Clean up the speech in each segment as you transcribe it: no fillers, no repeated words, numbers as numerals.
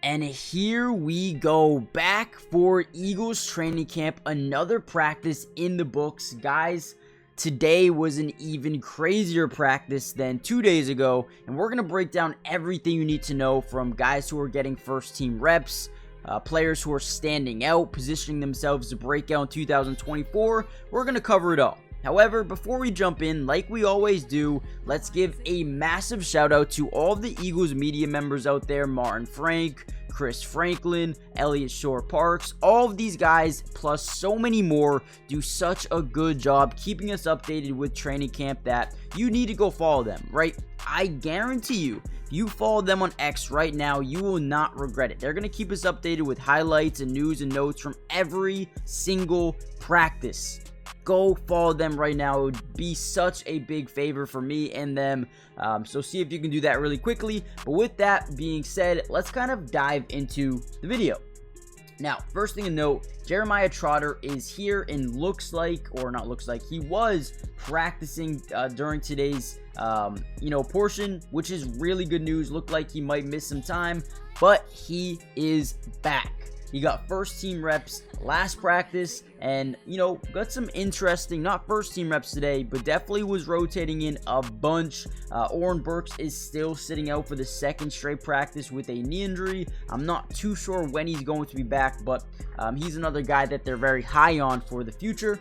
And here we go, back for Eagles training camp, another practice in the books. Guys, today was an even crazier practice than 2 days ago, and we're going to break down everything you need to know, from guys who are getting first team reps, players who are standing out, positioning themselves to break out in 2024. We're going to cover it all. However, before we jump in, like we always do, let's give a massive shout out to all the Eagles media members out there: Martin Frank, Chris Franklin, Elliott Shore-Parks. All of these guys, plus so many more, do such a good job keeping us updated with training camp that you need to go follow them, right? I guarantee you, if you follow them on X right now, you will not regret it. They're going to keep us updated with highlights and news and notes from every single practice. Go follow them right now. It would be such a big favor for me and them. So see if you can do that really quickly. But with that being said, let's kind of dive into the video. Now, first thing to note, Jeremiah Trotter is here and he was practicing during today's portion, which is really good news. Looked like he might miss some time, but he is back. He got first team reps last practice and, got some interesting, not first team reps today, but definitely was rotating in a bunch. Oren Burks is still sitting out for the second straight practice with a knee injury. I'm not too sure when he's going to be back, but he's another guy that they're very high on for the future.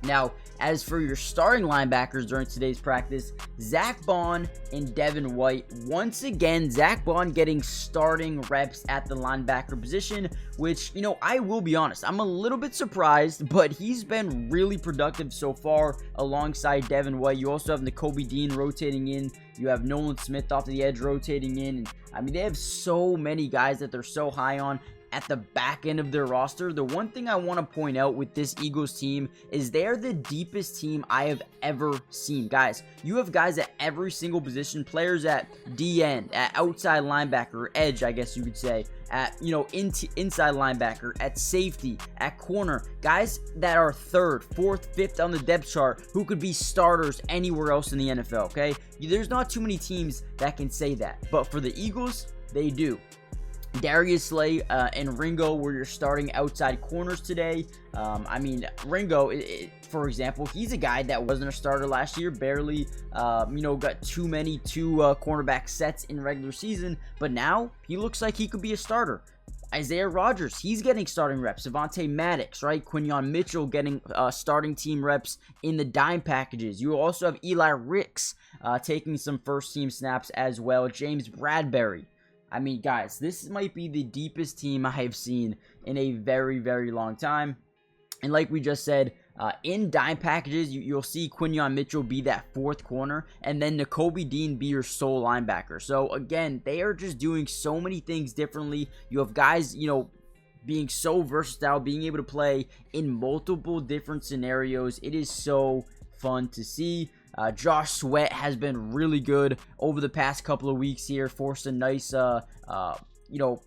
Now, as for your starting linebackers during today's practice, Zach Bond and Devin White. Once again, Zach Bond getting starting reps at the linebacker position, which, I will be honest, I'm a little bit surprised, but he's been really productive so far alongside Devin White. You also have Nakobe Dean rotating in. You have Nolan Smith off the edge rotating in. And, they have so many guys that they're so high on at the back end of their roster. The one thing I want to point out with this Eagles team is they're the deepest team I have ever seen. Guys, you have guys at every single position, players at DN, at outside linebacker, edge, I guess you could say, at, inside linebacker, at safety, at corner, guys that are third, fourth, fifth on the depth chart who could be starters anywhere else in the NFL, okay? There's not too many teams that can say that, but for the Eagles, they do. Darius Slay and Ringo were your starting outside corners today. Ringo, for example, he's a guy that wasn't a starter last year, barely, got two cornerback sets in regular season, but now he looks like he could be a starter. Isaiah Rodgers, he's getting starting reps. Avonte Maddox, right? Quinyon Mitchell getting starting team reps in the dime packages. You also have Eli Ricks taking some first team snaps as well. James Bradbury. Guys, this might be the deepest team I have seen in a very, very long time. And like we just said, in dime packages, you'll see Quinyon Mitchell be that fourth corner, and then Nakobe Dean be your sole linebacker. So again, they are just doing so many things differently. You have guys, being so versatile, being able to play in multiple different scenarios. It is so fun to see. Josh Sweat has been really good over the past couple of weeks here. Forced a nice,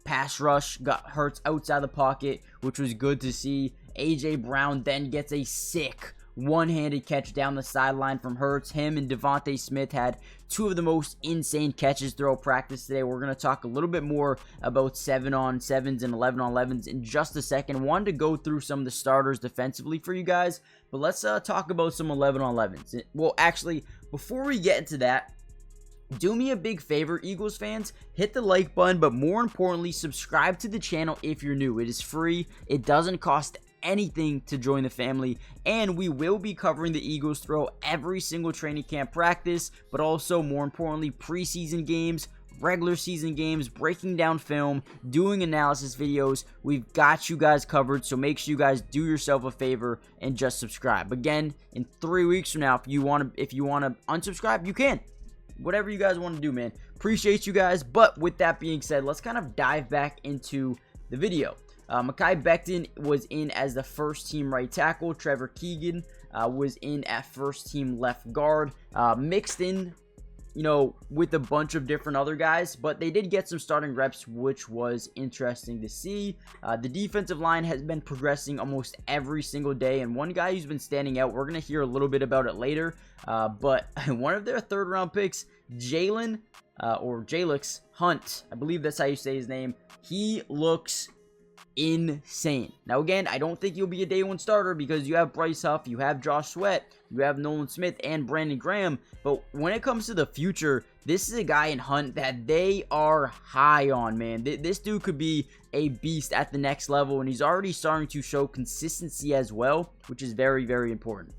pass rush. Got Hurts outside the pocket, which was good to see. A.J. Brown then gets a sick one-handed catch down the sideline from Hurts. Him and Devontae Smith had two of the most insane catches throughout practice today. We're going to talk a little bit more about 7-on-7s and 11-on-11s in just a second. Wanted to go through some of the starters defensively for you guys, but let's talk about some 11-on-11s. Well, actually, before we get into that, do me a big favor, Eagles fans. Hit the like button, but more importantly, subscribe to the channel if you're new. It is free. It doesn't cost anything to join the family, and we will be covering the Eagles throughout every single training camp practice, but also, more importantly, preseason games, regular season games, breaking down film, doing analysis videos. We've got you guys covered, so make sure you guys do yourself a favor and just subscribe. Again, in 3 weeks from now, if you want to unsubscribe, you can. Whatever you guys want to do, man. Appreciate you guys. But with that being said, let's kind of dive back into the video. Mekhi Becton was in as the first team right tackle. Trevor Keegan was in at first team left guard. Mixed in, with a bunch of different other guys, but they did get some starting reps, which was interesting to see. The defensive line has been progressing almost every single day, and one guy who's been standing out, we're going to hear a little bit about it later, but one of their third round picks, Jalen, or Jalix Hunt, I believe that's how you say his name, he looks insane. Now again, I don't think he'll be a day one starter because you have Bryce Huff, you have Josh Sweat, you have Nolan Smith and Brandon Graham, but when it comes to the future, this is a guy in Hunt that they are high on, man. This dude could be a beast at the next level, and he's already starting to show consistency as well, which is very, very important.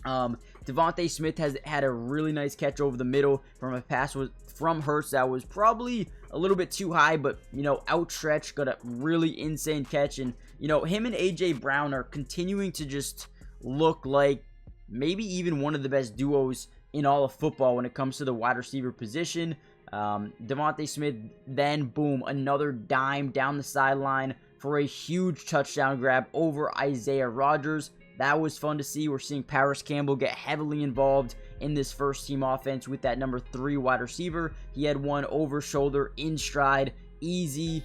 Devontae Smith has had a really nice catch over the middle from a pass from Hurts that was probably a little bit too high, but, you know, outstretched, got a really insane catch. And, you know, him and A.J. Brown are continuing to just look like maybe even one of the best duos in all of football when it comes to the wide receiver position. Devontae Smith, then, boom, another dime down the sideline for a huge touchdown grab over Isaiah Rodgers. That was fun to see. We're seeing Paris Campbell get heavily involved in this first team offense with that number 3 wide receiver. He had one over shoulder in stride. Easy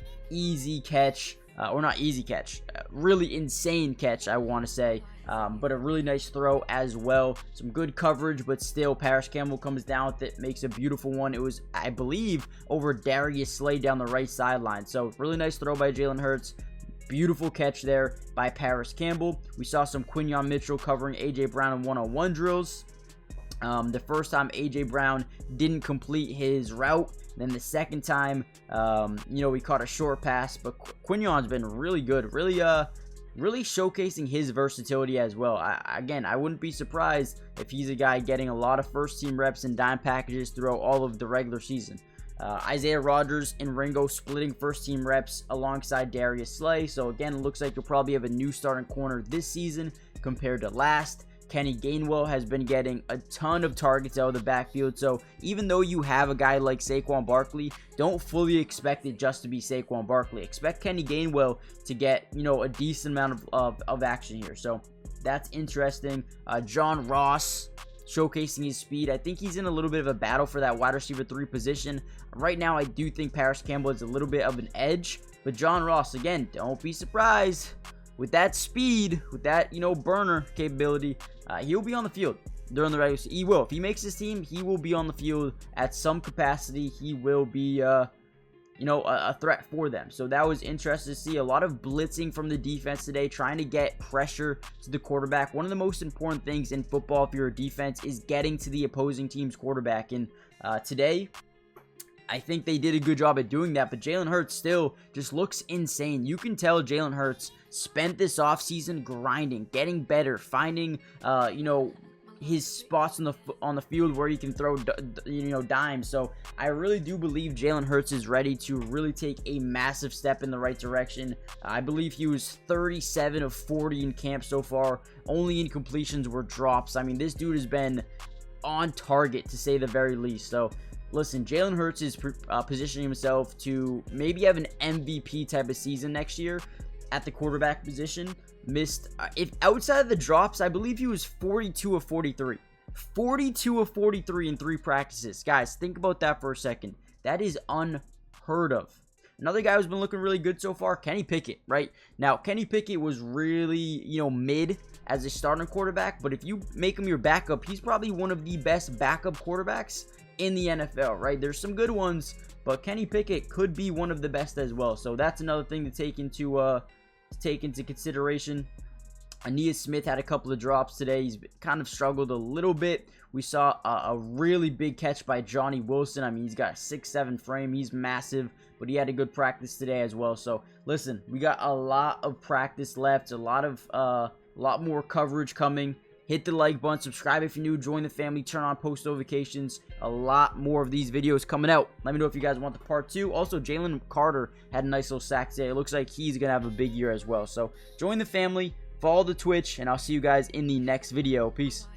catch. Or not easy catch. Really insane catch, I want to say. But a really nice throw as well. Some good coverage, but still Paris Campbell comes down with it. Makes a beautiful one. It was, I believe, over Darius Slay down the right sideline. So really nice throw by Jalen Hurts. Beautiful catch there by Paris Campbell. We saw some Quinyon Mitchell covering A.J. Brown in one-on-one drills. The first time A.J. Brown didn't complete his route. Then the second time, you know, he caught a short pass. But Quinyon's been really good. Really showcasing his versatility as well. Again, I wouldn't be surprised if he's a guy getting a lot of first-team reps and dime packages throughout all of the regular season. Isaiah Rodgers and Ringo splitting first-team reps alongside Darius Slay. So again, it looks like you'll probably have a new starting corner this season compared to last. Kenny Gainwell has been getting a ton of targets out of the backfield. So even though you have a guy like Saquon Barkley, don't fully expect it just to be Saquon Barkley. Expect Kenny Gainwell to get, you know, a decent amount of action here. So that's interesting. John Ross showcasing his speed. I think he's in a little bit of a battle for that wide receiver 3 position. Right now, I do think Paris Campbell is a little bit of an edge. But John Ross, again, don't be surprised. With that speed, with that, you know, burner capability, he'll be on the field during the regular season. He will. If he makes his team, he will be on the field at some capacity. He will be, you know, a threat for them. So that was interesting to see. A lot of blitzing from the defense today, trying to get pressure to the quarterback. One of the most important things in football, if you're a defense, is getting to the opposing team's quarterback. And today, I think they did a good job at doing that, but Jalen Hurts still just looks insane. You can tell Jalen Hurts spent this offseason grinding, getting better, finding, you know, his spots on the field where he can throw, you know, dimes. So I really do believe Jalen Hurts is ready to really take a massive step in the right direction. I believe he was 37 of 40 in camp so far. Only incompletions were drops. I mean, this dude has been on target, to say the very least. So listen, Jalen Hurts is positioning himself to maybe have an MVP type of season next year at the quarterback position. Missed, if outside of the drops, I believe he was 42 of 43. 42 of 43 in 3 practices. Guys, think about that for a second. That is unheard of. Another guy who's been looking really good so far, Kenny Pickett, right? Now, Kenny Pickett was really, you know, mid as a starting quarterback, but if you make him your backup, he's probably one of the best backup quarterbacks in the NFL, right? There's some good ones, but Kenny Pickett could be one of the best as well. So that's another thing to take into consideration. Aeneas Smith had a couple of drops today. He's kind of struggled a little bit. We saw a really big catch by Johnny Wilson. I mean, he's got a 6'7" frame. He's massive, but he had a good practice today as well. So listen, we got a lot of practice left, a lot more coverage coming. Hit the like button, subscribe if you're new, join the family, turn on post notifications. A lot more of these videos coming out. Let me know if you guys want the part 2. Also, Jalen Carter had a nice little sack today. It looks like he's going to have a big year as well. So join the family, follow the Twitch, and I'll see you guys in the next video. Peace.